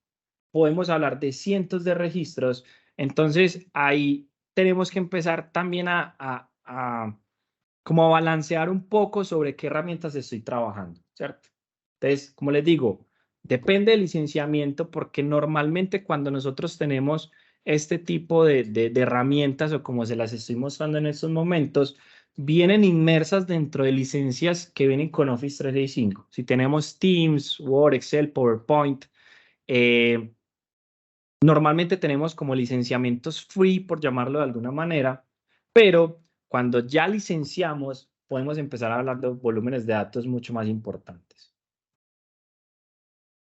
podemos hablar de cientos de registros. Entonces, ahí tenemos que empezar también como a balancear un poco sobre qué herramientas estoy trabajando, ¿cierto? Entonces, como les digo, depende del licenciamiento porque normalmente cuando nosotros tenemos este tipo de herramientas o como se las estoy mostrando en estos momentos, vienen inmersas dentro de licencias que vienen con Office 365. Si tenemos Teams, Word, Excel, PowerPoint, eh, normalmente tenemos como licenciamientos free, por llamarlo de alguna manera, pero cuando ya licenciamos, podemos empezar a hablar de volúmenes de datos mucho más importantes.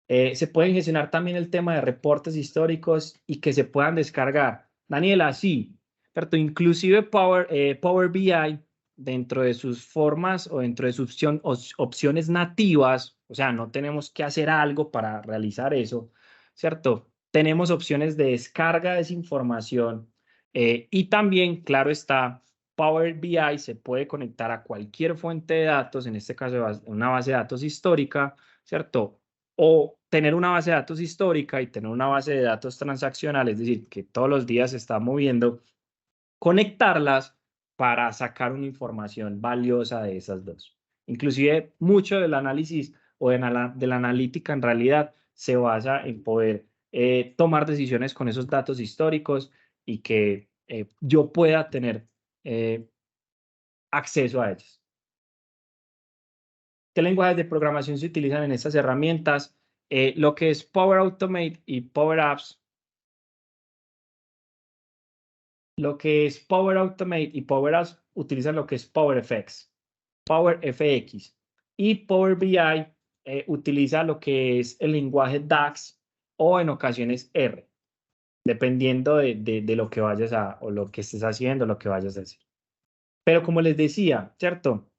Se pueden gestionar también el tema de reportes históricos y que se puedan descargar. Daniela, sí, ¿cierto? Inclusive Power BI, dentro de sus formas o dentro de sus opciones nativas, o sea, no tenemos que hacer algo para realizar eso, ¿cierto? Tenemos opciones de descarga de esa información y también, claro está, Power BI se puede conectar a cualquier fuente de datos, en este caso una base de datos histórica, ¿cierto? O tener una base de datos histórica y tener una base de datos transaccional, es decir, que todos los días se está moviendo, conectarlas para sacar una información valiosa de esas dos. Inclusive mucho del análisis o de la analítica en realidad se basa en poder tomar decisiones con esos datos históricos y que yo pueda tener eh, acceso a ellos. ¿Qué lenguajes de programación se utilizan en estas herramientas? Lo que es Power Automate y Power Apps, lo que es Power Automate y Power Apps utilizan lo que es Power FX, Power FX y Power BI utiliza lo que es el lenguaje DAX o en ocasiones R, dependiendo de lo que vayas o lo que estés haciendo, lo que vayas a hacer. Pero como les decía, ¿cierto?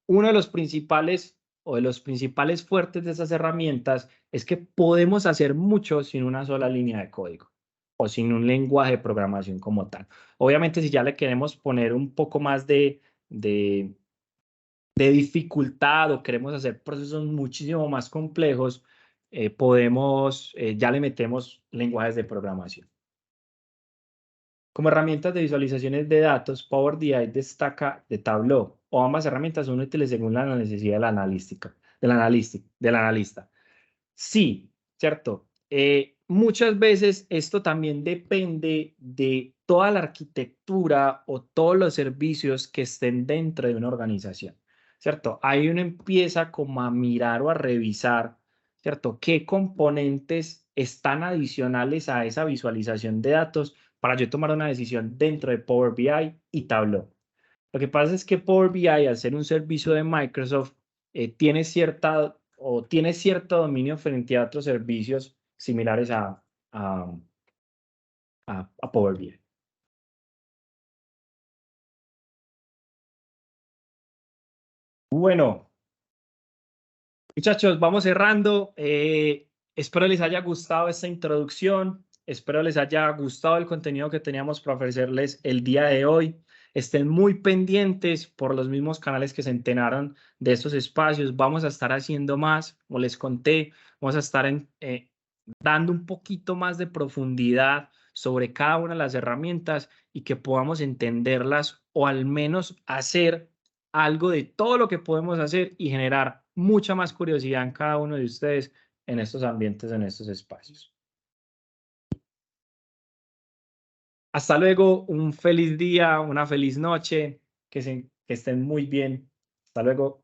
Uno de los principales o de los principales fuertes de esas herramientas es que podemos hacer mucho sin una sola línea de código o sin un lenguaje de programación como tal. Obviamente, si ya le queremos poner un poco más de dificultad o queremos hacer procesos muchísimo más complejos, podemos, ya le metemos lenguajes de programación. Como herramientas de visualizaciones de datos, Power BI destaca de Tableau, o ambas herramientas son útiles según la necesidad de la del analista. Sí, cierto. Muchas veces esto también depende de toda la arquitectura o todos los servicios que estén dentro de una organización, ¿cierto? Ahí uno empieza como a mirar o a revisar, ¿cierto? ¿Qué componentes están adicionales a esa visualización de datos para yo tomar una decisión dentro de Power BI y Tableau? Lo que pasa es que Power BI, al ser un servicio de Microsoft, tiene tiene cierto dominio frente a otros servicios similares a, a Power BI. Bueno, muchachos, vamos cerrando. Espero les haya gustado esta introducción. Espero les haya gustado el contenido que teníamos para ofrecerles el día de hoy. Estén muy pendientes por los mismos canales que se enteraron de estos espacios. Vamos a estar haciendo más, como les conté, vamos a estar dando un poquito más de profundidad sobre cada una de las herramientas y que podamos entenderlas o al menos hacer algo de todo lo que podemos hacer y generar mucha más curiosidad en cada uno de ustedes en estos ambientes, en estos espacios. Hasta luego, un feliz día, una feliz noche, que estén muy bien. Hasta luego.